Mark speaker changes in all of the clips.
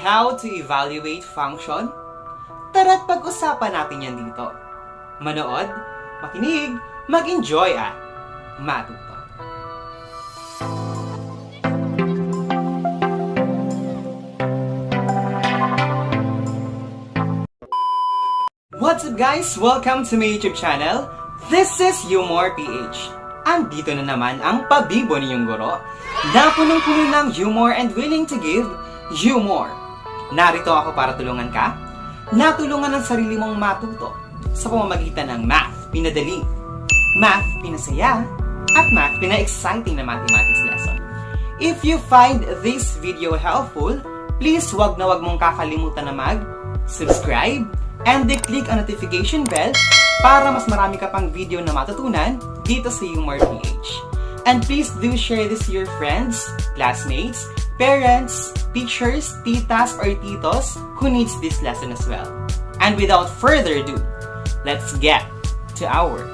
Speaker 1: How to evaluate function? Tara't pag-usapan natin yan dito. Manood, makinig, mag-enjoy at matuto. What's up guys? Welcome to my YouTube channel. This is Humor PH. Andito na naman ang pabibo niyong guro na punong-puno ng humor and willing to give humor. Narito ako para tulungan ka, natulungan ang sarili mong matuto sa pamamagitan ng math, pinadali, math, pinasaya, at math, pina-exciting na mathematics lesson. If you find this video helpful, please wag na wag mong kakalimutan na mag-subscribe and click ang notification bell para mas marami ka pang video na matutunan dito sa Humor PH. And please do share this to your friends, classmates, parents, teachers, titas, or titos who needs this lesson as well. And without further ado, let's get to our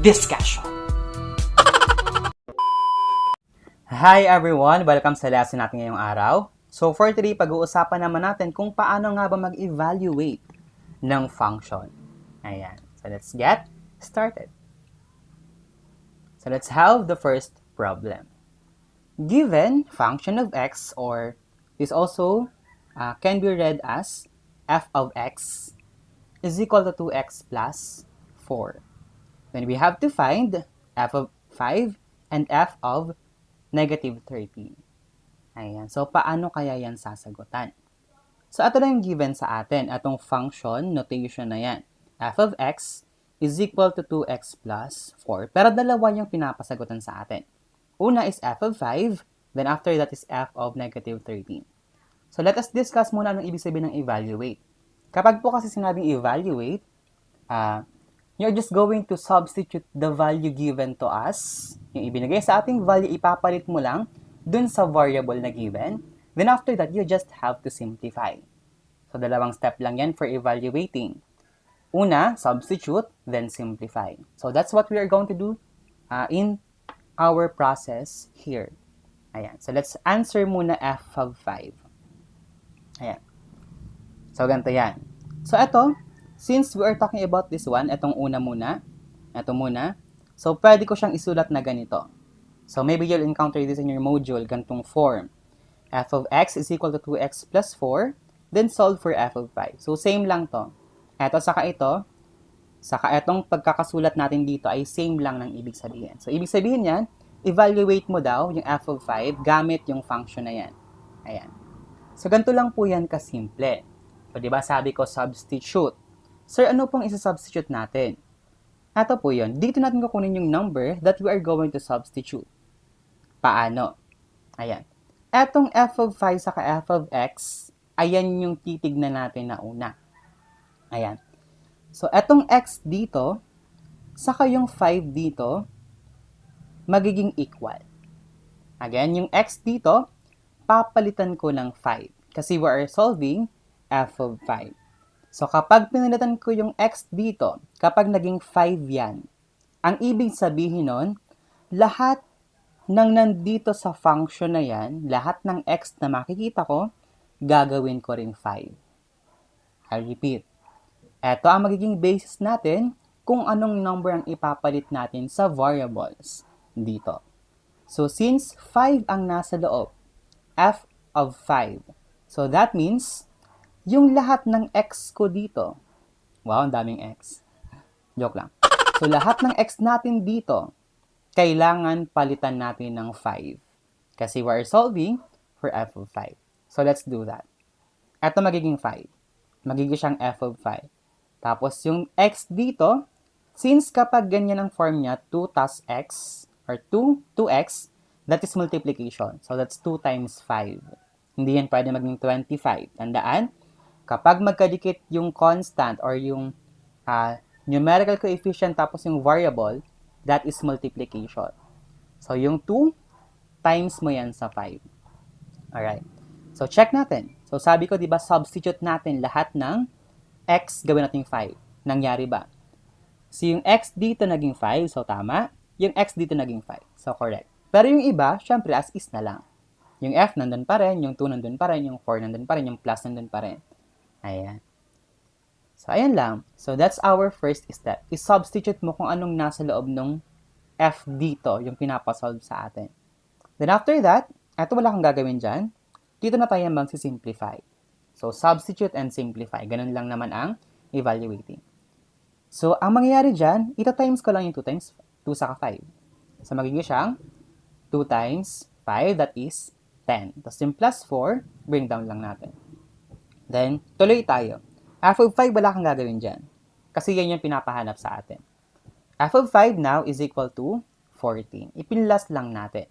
Speaker 1: discussion. Hi everyone! Welcome sa lesson natin ngayong araw. So for today, pag-uusapan naman natin kung paano nga ba mag-evaluate ng function. Ayan. So let's get started. So let's have the first problem. Given function of x, or this also can be read as f of x is equal to 2x plus 4. Then we have to find f of 5 and f of negative 13. Ayan. So paano kaya yan sasagutan? So ito na yung given sa atin. Atong function notation na yan. F of x is equal to 2x plus 4. Pero dalawa yung pinapasagutan sa atin. Una is f of 5, then after that is f of negative 13. So let us discuss muna anong ibig sabihin ng evaluate. Kapag po kasi sinabing evaluate, you're just going to substitute the value given to us. Yung ibinigay sa ating value, ipapalit mo lang dun sa variable na given. Then after that, you just have to simplify. So dalawang step lang yan for evaluating. Una, substitute, then simplify. So that's what we are going to do in our process here. Ayan. So let's answer muna f of 5. Ayan. So ganito yan. So ito, since we are talking about this one, itong una muna, ito muna, so pwede ko siyang isulat na ganito. So maybe you'll encounter this in your module, ganitong form. F of x is equal to 2x plus 4, then solve for f of 5. So same lang to. Ito saka ito, saka itong pagkakasulat natin dito ay same lang ng ibig sabihin. So ibig sabihin yan, evaluate mo daw yung f of 5 gamit yung function na yan. Ayan. So ganito lang po yan kasimple. So diba sabi ko substitute. Sir, ano pong isa-substitute natin? Ito po yun. Dito natin kukunin yung number that we are going to substitute. Paano? Ayan. Etong f of 5 saka f of x, ayan yung titignan natin na una. Ayan. So, etong x dito, saka yung 5 dito, magiging equal. Again, yung x dito, papalitan ko ng 5. Kasi we are solving f of 5. So, kapag pinalitan ko yung x dito, kapag naging 5 yan, ang ibig sabihin nun, lahat ng nandito sa function na yan, lahat ng x na makikita ko, gagawin ko rin 5. I'll repeat. Ito ang magiging basis natin kung anong number ang ipapalit natin sa variables dito. So, since 5 ang nasa loob, f of 5. So, that means, yung lahat ng x ko dito, wow, ang daming x. Joke lang. So, lahat ng x natin dito, kailangan palitan natin ng 5. Kasi we're solving for f of 5. So, let's do that. Ito magiging 5. Magiging siyang f of 5. Tapos, yung x dito, since kapag ganyan ang form niya, 2 plus x, or 2x, that is multiplication. So, that's 2 times 5. Hindi yan pwede maging 25. Tandaan, kapag magkadikit yung constant or yung numerical coefficient tapos yung variable, that is multiplication. So, yung 2 times mo yan sa 5. Alright. So, check natin. So, sabi ko, di ba, substitute natin lahat ng x, gawin natin 5. Nangyari ba? So, yung x dito naging 5, so tama. Yung x dito naging 5, so correct. Pero yung iba, syempre, as is na lang. Yung F nandun pa rin, yung 2 nandun pa rin, yung 4 nandun pa rin, yung plus nandun pa rin. Ayan. So, ayan lang. So, that's our first step. I-substitute mo kung anong nasa loob ng F dito, yung pinapasolve sa atin. Then after that, eto wala kang gagawin dyan. Dito na tayo magsisimplify. So, substitute and simplify. Ganun lang naman ang evaluating. So, ang mangyayari dyan, ito times ko lang yung 2 times 2 saka 5. So, magiging siyang 2 times 5, that is 10. Tapos yung plus 4, bring down lang natin. Then, tuloy tayo. F of 5, wala kang gagawin dyan. Kasi yan yung pinapahanap sa atin. F of 5 now is equal to 14. Ipinlas lang natin.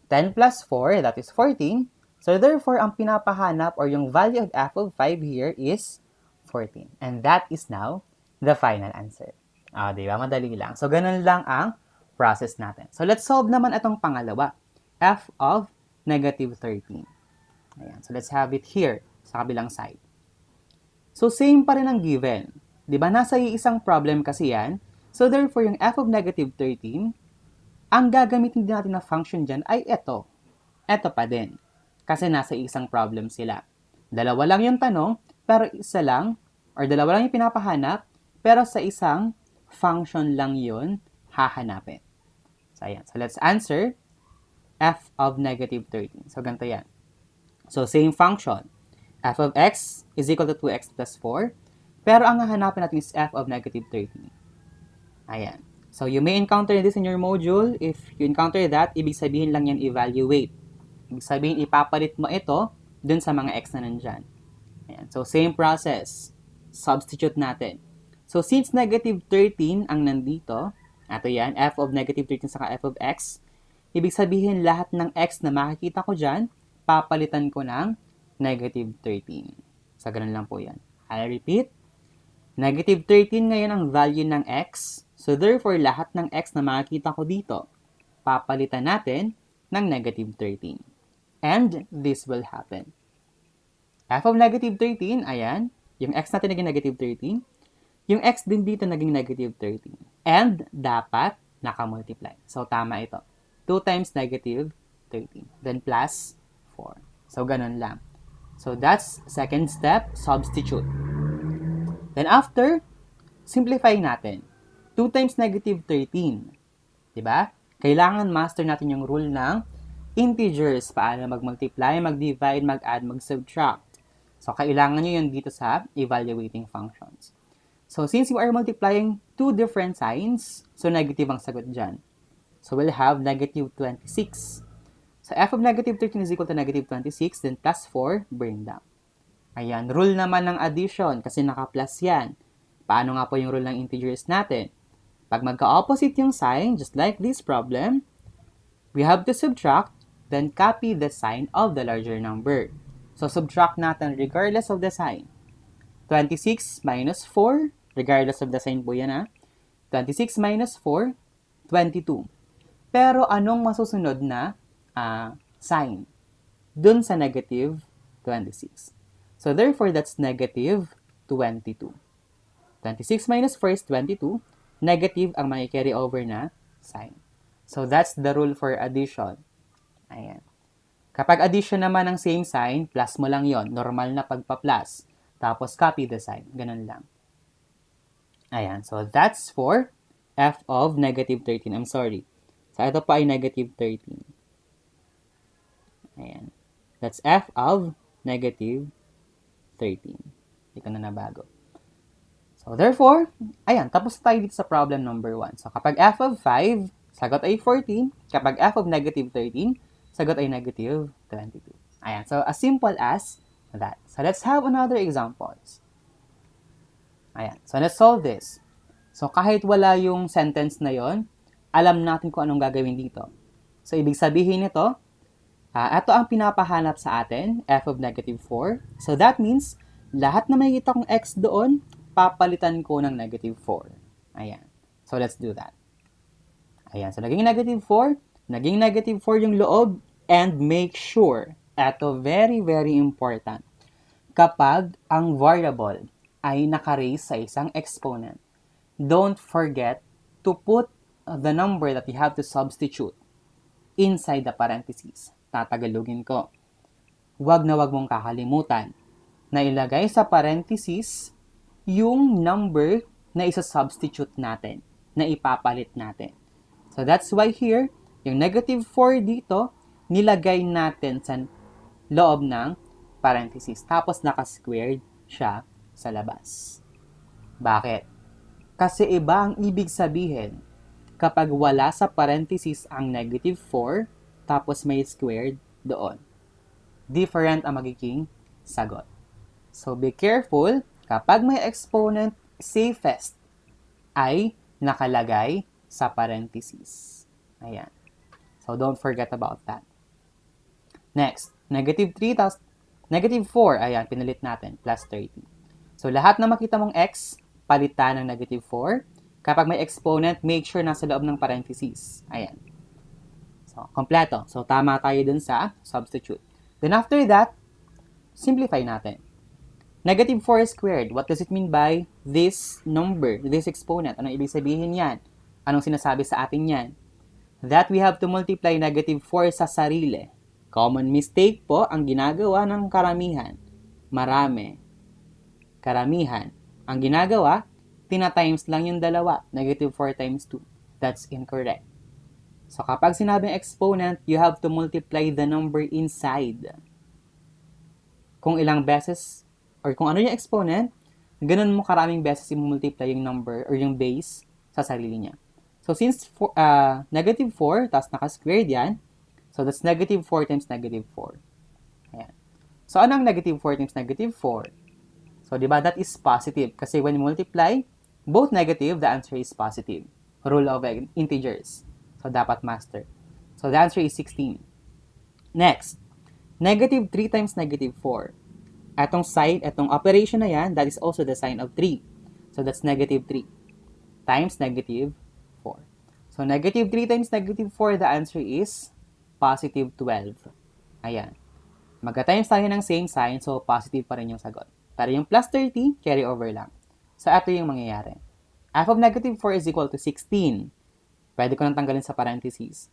Speaker 1: 10 plus 4, that is 14. So, therefore, ang pinapahanap or yung value of f of 5 here is 14. And that is now the final answer. Diba? Madali lang. So, ganun lang ang process natin. So, let's solve naman itong pangalawa. F of negative 13. Ayan. So, let's have it here sa kabilang side. So, same pa rin ang given. Diba? Nasa isang problem kasi yan. So, therefore, yung f of negative 13, ang gagamitin din natin na function dyan ay ito. Ito pa din. Kasi nasa isang problem sila. Dalawa lang yung tanong, pero isa lang, or dalawa lang yung pinapahanap, pero sa isang function lang yun hahanapin. So, ayan. So, let's answer f of negative 13. So, ganito yan. So, same function. F of x is equal to 2x plus 4. Pero ang hahanapin natin is f of negative 13. Ayan. So, you may encounter this in your module. If you encounter that, ibig sabihin lang yan evaluate. Ibig sabihin, ipapalit mo ito dun sa mga x na nandyan. Ayan. So, same process. Substitute natin. So, since negative 13 ang nandito, ito yan, f of negative 13 saka f of x, ibig sabihin lahat ng x na makikita ko dyan, papalitan ko ng negative 13. So, ganun lang po yan. I'll repeat. Negative 13 ngayon ang value ng x. So, therefore, lahat ng x na makikita ko dito, papalitan natin ng negative 13. And this will happen. F of negative 13, ayan. Yung x natin naging negative 13. Yung x din dito naging negative 13. And dapat nakamultiply. So, tama ito. 2 times negative 13. Then plus 4. So, ganun lang. So, that's second step, substitute. Then after, simplify natin. 2 times negative 13. Diba? Kailangan master natin yung rule ng integers. Paano mag-multiply, mag-divide, mag-add, mag-subtract. So, kailangan nyo yun dito sa evaluating functions. So, since you are multiplying two different signs, so negative ang sagot dyan. So, we'll have negative 26. So, f of negative 13 is equal to negative 26, then plus 4, bring down. Ayan, rule naman ng addition kasi naka-plus yan. Paano nga po yung rule ng integers natin? Pag magka-opposite yung sign, just like this problem, we have to subtract, then copy the sign of the larger number. So, subtract natin regardless of the sign. 26 minus 4, regardless of the sign po yan ha. 26 minus 4, 22. Pero anong masusunod na sign? Dun sa negative 26. So, therefore, that's negative 22. 26 minus 4 is 22. Negative ang may carry over na sign. So, that's the rule for addition. Ayan. Kapag addition naman ng same sign, plus mo lang yon, normal na pagpa-plus. Tapos, copy the sign. Ganun lang. Ayan. So, that's for f of negative 13. I'm sorry. So, ito pa ay negative 13. Ayan. That's f of negative 13. Hindi ko na nabago. So, therefore, ayan. Tapos tayo dito sa problem number 1. So, kapag f of 5, sagot ay 14. Kapag f of negative 13, sagot ay negative 22. Ayan. So, as simple as that. So, let's have another examples. Ayan. So, let's solve this. So, kahit wala yung sentence na yon, alam natin kung anong gagawin dito. So, ibig sabihin nito, ito ang pinapahanap sa atin, f of negative 4. So, that means, lahat na makikita kong x doon, papalitan ko ng negative 4. Ayan. So, let's do that. Ayan. So, naging negative 4. Naging negative 4 yung loob. And make sure, ito very, very important, kapag ang variable ay naka-raise sa isang exponent, don't forget to put the number that you have to substitute inside the parentheses. tatagalogin ko. Huwag na huwag mong kakalimutan na ilagay sa parenthesis yung number na isa-substitute natin, na ipapalit natin. So that's why here, yung negative 4 dito, nilagay natin sa loob ng parenthesis. Tapos naka-squared siya sa labas. Bakit? Kasi iba ang ibig sabihin kapag wala sa parenthesis ang negative 4, tapos may squared doon. Different ang magiging sagot. So be careful, kapag may exponent, safest ay nakalagay sa parenthesis. Ayan. So don't forget about that. Next, negative 3 tapos negative 4. Ayan, pinalit natin. Plus 30. So lahat na makita mong x, palitan ng negative 4. Kapag may exponent, make sure nasa loob ng parenthesis. Ayan. So, kompleto. So, tama tayo dun sa substitute. Then after that, simplify natin. Negative 4 squared. What does it mean by this number, this exponent? Anong ibig sabihin yan? Anong sinasabi sa atin yan? That we have to multiply negative 4 sa sarili. Common mistake po ang ginagawa ng karamihan. Marami. Karamihan. Ang ginagawa, tina-times lang yung dalawa. Negative 4 times 2. That's incorrect. So kapag sinabing exponent, you have to multiply the number inside. Kung ilang beses, or kung ano yung exponent, ganun mo karaming beses i-multiply yung number or yung base sa sarili niya. So since negative 4, tapos naka-squared yan, so that's negative 4 times negative 4. Ayan. So ano ang negative 4 times negative 4? So diba that is positive kasi when you multiply both negative, the answer is positive. Rule of integers. So dapat master. So the answer is 16. Next, negative 3 times negative 4. Etong sign, etong operation na yan, that is also the sign of 3. So that's negative 3 times negative 4. So negative 3 times negative 4, the answer is positive 12. Ayan. Magka-times tayo ng same sign, so positive pa rin yung sagot. Pero yung plus 30, carry over lang. So ito yung mangyayari. F of negative 4 is equal to 16. Pwede ko nang tanggalin sa parentheses.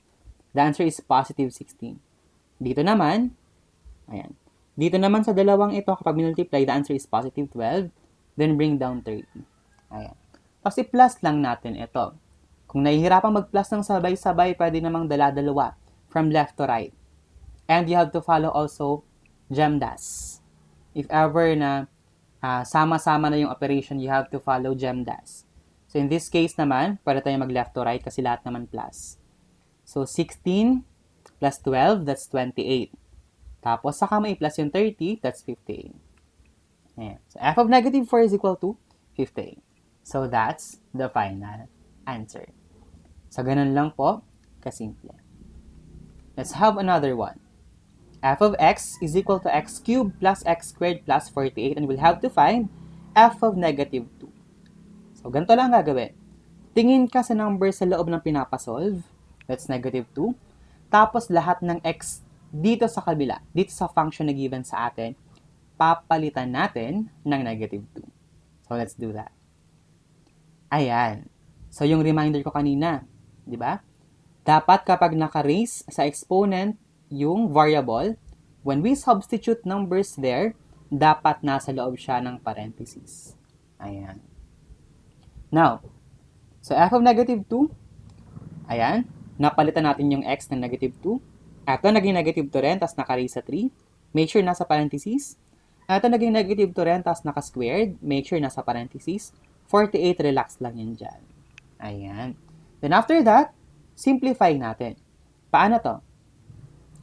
Speaker 1: The answer is positive 16. Dito naman, ayan. Dito naman sa dalawang ito, kapag multiply, the answer is positive 12. Then bring down 30. Ayan. Tapos i-plus lang natin ito. Kung nahihirapang mag-plus ng sabay-sabay, pwede namang dala-dalawa from left to right. And you have to follow also GEMDAS. If ever na sama-sama na yung operation, you have to follow GEMDAS. So in this case naman, pwede tayo mag-left to right kasi lahat naman plus. So 16 plus 12, that's 28. Tapos saka may plus yung 30, that's 58. Ayan. So f of negative 4 is equal to 58. So that's the final answer. So ganun lang po, kasimple. Let's have another one. F of x is equal to x cubed plus x squared plus 48, and we'll have to find f of negative 2. So, ganito lang gagawin. Tingin ka sa number sa loob ng pinapasolve. That's negative 2. Tapos, lahat ng x dito sa kabila, dito sa function na given sa atin, papalitan natin ng negative 2. So, let's do that. Ayan. So, yung reminder ko kanina, di ba? Dapat kapag naka-raise sa exponent yung variable, when we substitute numbers there, dapat nasa loob siya ng parentheses. Ayan. Now, so f of negative 2, ayan, napalitan natin yung x ng negative 2. Ito naging negative 2 rin, tapos naka-raise sa 3. Make sure nasa parentheses. Ito naging negative 2 rin, tapos naka-squared. Make sure nasa parentheses. 48, relax lang yan dyan. Ayan. Then after that, simplify natin. Paano to?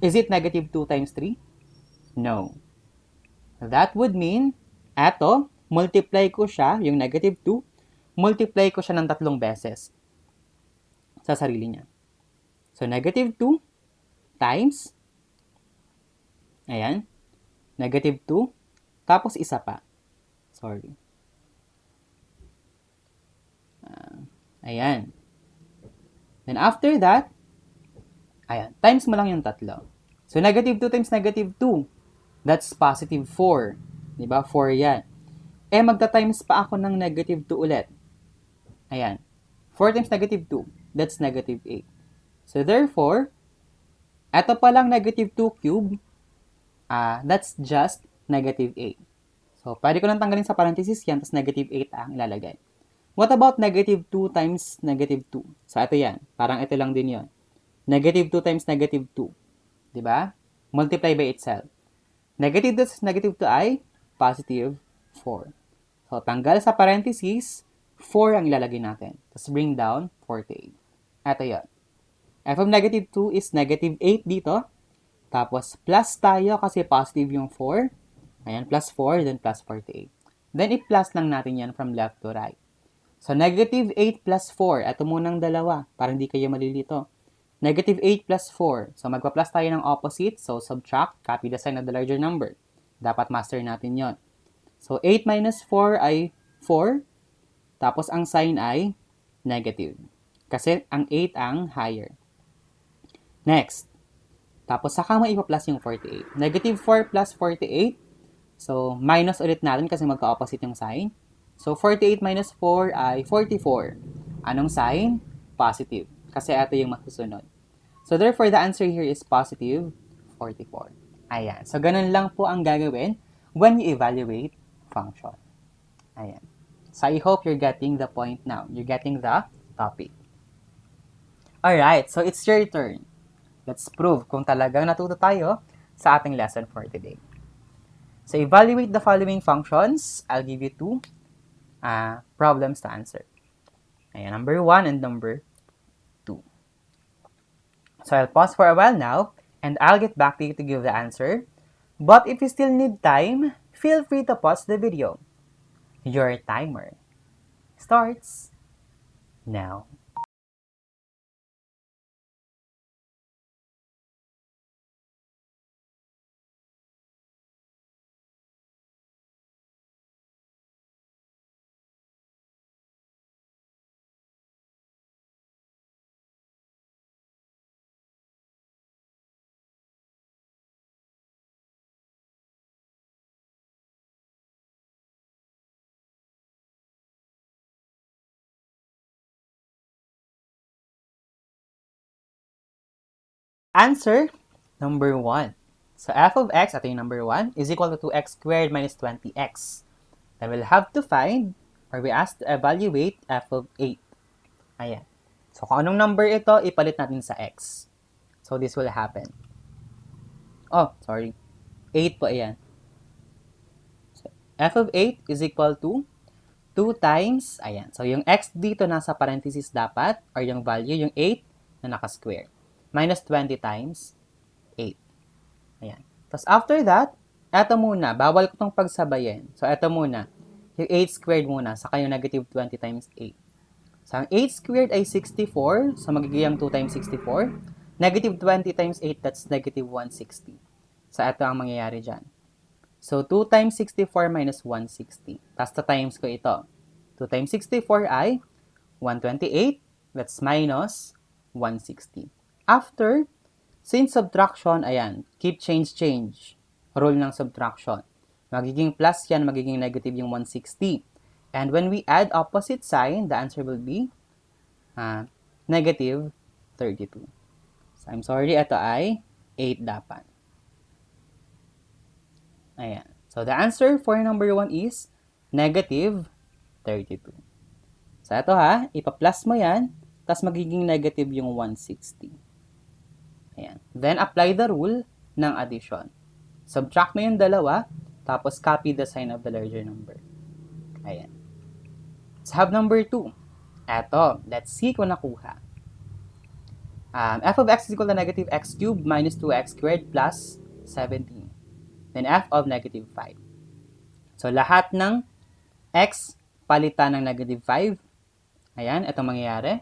Speaker 1: Is it negative 2 times 3? No. That would mean, eto, multiply ko siya, yung negative 2, multiply ko siya ng 3 beses sa sarili niya. So, negative 2 times, ayan, negative 2, tapos isa pa. Sorry. Ayan. Then after that, ayan, times mo lang yung 3. So, negative 2 times negative 2, that's positive 4. Diba? 4 yan. Eh, magta-times pa ako ng negative 2 ulit. Ayan. 4 times negative 2, that's negative 8. So, therefore, Ito pa lang negative 2 cube, that's just negative 8. So, pwede ko lang tanggalin sa parenthesis yan, tapos negative 8 ang ilalagay. What about negative 2 times negative 2? So, ito yan. Parang ito lang din yon. Negative 2 times negative 2. Diba? Multiply by itself. Negative 2 times negative 2 ay positive 4. So, tanggal sa parenthesis, 4 ang ilalagay natin. Tapos bring down 48. Ito yon. F of negative 2 is negative 8 dito. Tapos, plus tayo kasi positive yung 4. Ayan, plus 4, then plus 48. Then, i-plus lang natin yan from left to right. So, negative 8 plus 4. Ito munang dalawa, para hindi kayo malilito. Negative 8 plus 4. So, magpa-plus tayo ng opposite. So, subtract, copy the sign of the larger number. Dapat master natin yon. So, 8 minus 4 ay 4. Tapos, ang sign ay negative. Kasi, ang 8 ang higher. Next. Tapos, saka mo ipa-plus yung 48. Negative 4 plus 48. So, minus ulit natin kasi magka-opposite yung sign. So, 48 minus 4 ay 44. Anong sign? Positive. Kasi ito yung masusunod. So, therefore, the answer here is positive 44. Ayan. So, ganun lang po ang gagawin when you evaluate function. Ayan. So, I hope you're getting the point now. You're getting the topic. Alright. So, it's your turn. Let's prove kung talagang natuto tayo sa ating lesson for today. So, evaluate the following functions. I'll give you two problems to answer. Ayan, number 1 and number 2. So, I'll pause for a while now, and I'll get back to you to give the answer. But if you still need time, feel free to pause the video. Your timer starts now. Answer number 1. So, f of x, ito yung number 1, is equal to 2x squared minus 20x. Then we'll have to find, or we asked to evaluate f of 8. Ayan. So, kung anong number ito, ipalit natin sa x. So, this will happen. Oh, sorry. 8 po, ayan. So, f of 8 is equal to 2 times, ayan. So, yung x dito nasa parenthesis dapat, or yung value, yung 8 na naka-square. Minus 20 times 8. Ayan. Tapos after that, eto muna. Bawal ko itong pagsabayin. So, eto muna. Yung 8 squared muna. Saka yung negative 20 times 8. So, ang 8 squared ay 64. So, magiging 2 times 64. Negative 20 times 8, that's negative 160. So, eto ang mangyayari dyan. So, 2 times 64 minus 160. Tapos, times ko ito. 2 times 64 ay 128. That's minus 160. After, since subtraction, ayan, keep change. Rule ng subtraction. Magiging plus yan, magiging negative yung 160. And when we add opposite sign, the answer will be negative 32. So, I'm sorry, ito ay 8 dapat. Ayan. So, the answer for number 1 is negative 32. So, ito ipa-plus mo yan, tapos magiging negative yung 160. Ayan. Then, apply the rule ng addition. Subtract mo yung dalawa, tapos copy the sign of the larger number. Ayan. Let's have number 2. Eto, let's see kung nakuha. F of x is equal to negative x cubed minus 2x squared plus 17. Then, f of negative 5. So, lahat ng x palitan ng negative 5. Ayan, itong mangyayari.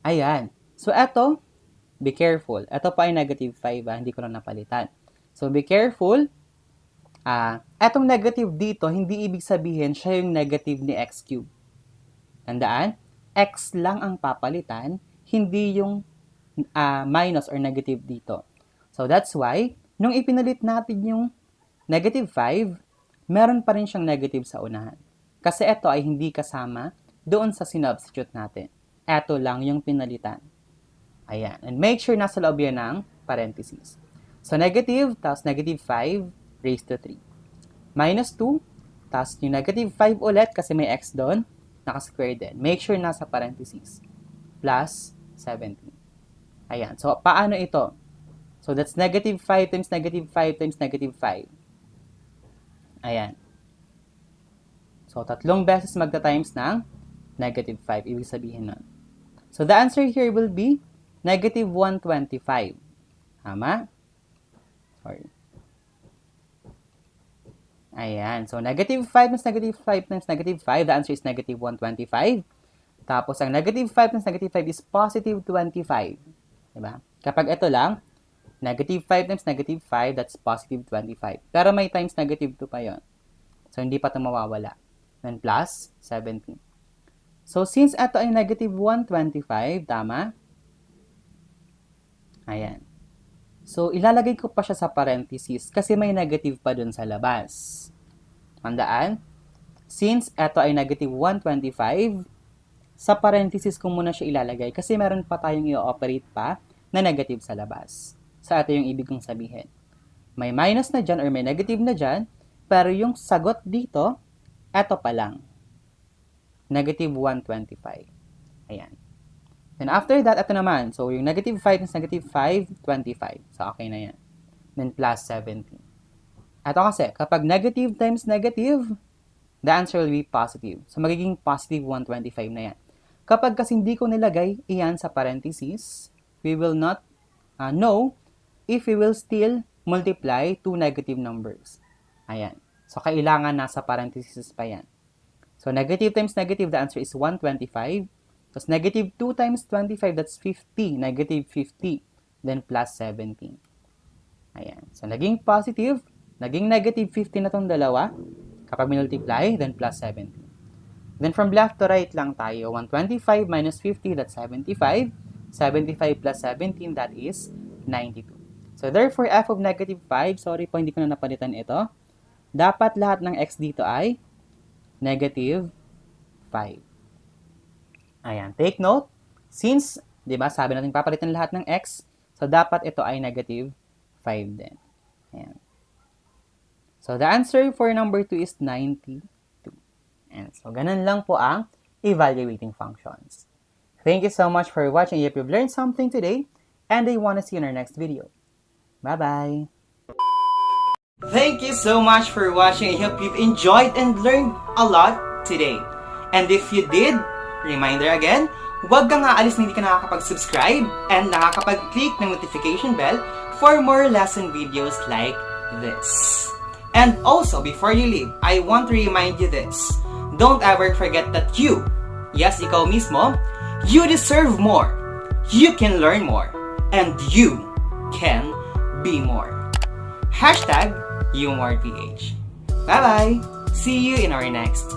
Speaker 1: Ayan. So, eto, be careful. Ito pa ay negative 5, hindi ko lang napalitan. So, be careful. Etong negative dito, hindi ibig sabihin siya yung negative ni x cube. Tandaan, x lang ang papalitan, hindi yung minus or negative dito. So, that's why, nung ipinalit natin yung negative 5, meron pa rin siyang negative sa unahan. Kasi ito ay hindi kasama doon sa sinubstitute natin. Ito lang yung pinalitan. Ayan. And make sure nasa loob yan ng parentheses. So, negative, tapos negative 5 raised to 3. Minus 2, tapos yung negative 5 ulit kasi may x doon, naka-square din. Make sure nasa parentheses. Plus 17. Ayan. So, paano ito? So, that's negative 5 times negative 5 times negative 5. Ayan. So, 3 beses magta-times ng negative 5. Ibig sabihin nun. So, the answer here will be negative 125. Tama? Sorry. Ayan. So, negative 5 times negative 5 times negative 5. The answer is negative 125. Tapos, ang negative 5 times negative 5 is positive 25. Diba? Kapag ito lang, negative 5 times negative 5, that's positive 25. Pero may times negative 2 pa yon. So, hindi pa ito mawawala. Then, plus 17. So, since ito ay negative 125, tama? Ayan. So, ilalagay ko pa siya sa parentheses kasi may negative pa dun sa labas. Tandaan? Since ito ay negative 125, sa parentheses ko muna siya ilalagay kasi meron pa tayong i-operate pa na negative sa labas. So, ito yung ibig kong sabihin. May minus na dyan or may negative na dyan, pero yung sagot dito, ito pa lang. Negative 125. Ayan. Then after that, ito naman. So, yung negative 5 is negative 5, 25. So, okay na yan. Then plus 17. Ito kasi, kapag negative times negative, the answer will be positive. So, magiging positive 125 na yan. Kapag kasi hindi ko nilagay iyan sa parentheses, we will not know if we will still multiply two negative numbers. Ayan. So, kailangan nasa parentheses pa yan. So, negative times negative, the answer is 125. Tapos, negative 2 times 25, that's 50. Negative 50. Then, plus 17. Ayan. So, naging positive. Naging negative 50 na itong dalawa. Kapag multiply, then plus 17. Then, from left to right lang tayo. 125 minus 50, that's 75. 75 plus 17, that is 92. So, therefore, f of negative 5, sorry po, hindi ko na napalitan ito. Dapat lahat ng x dito ay negative 5. Ayan, take note, since, di ba, sabi natin papalitan lahat ng x, so dapat ito ay negative 5 din. Ayan. So, the answer for number 2 is 92. And so, ganun lang po ang evaluating functions. Thank you so much for watching. If you've learned something today, and I want to see you in our next video. Bye-bye! Thank you so much for watching. I hope you've enjoyed and learned a lot today. And if you did, reminder again, huwag kang aalis na hindi ka nakakapag-subscribe and nakakapag-click ng notification bell for more lesson videos like this. And also, before you leave, I want to remind you this. Don't ever forget that you, yes, ikaw mismo, you deserve more. You can learn more. And you can be more. #YouMorePH. Bye-bye! See you in our next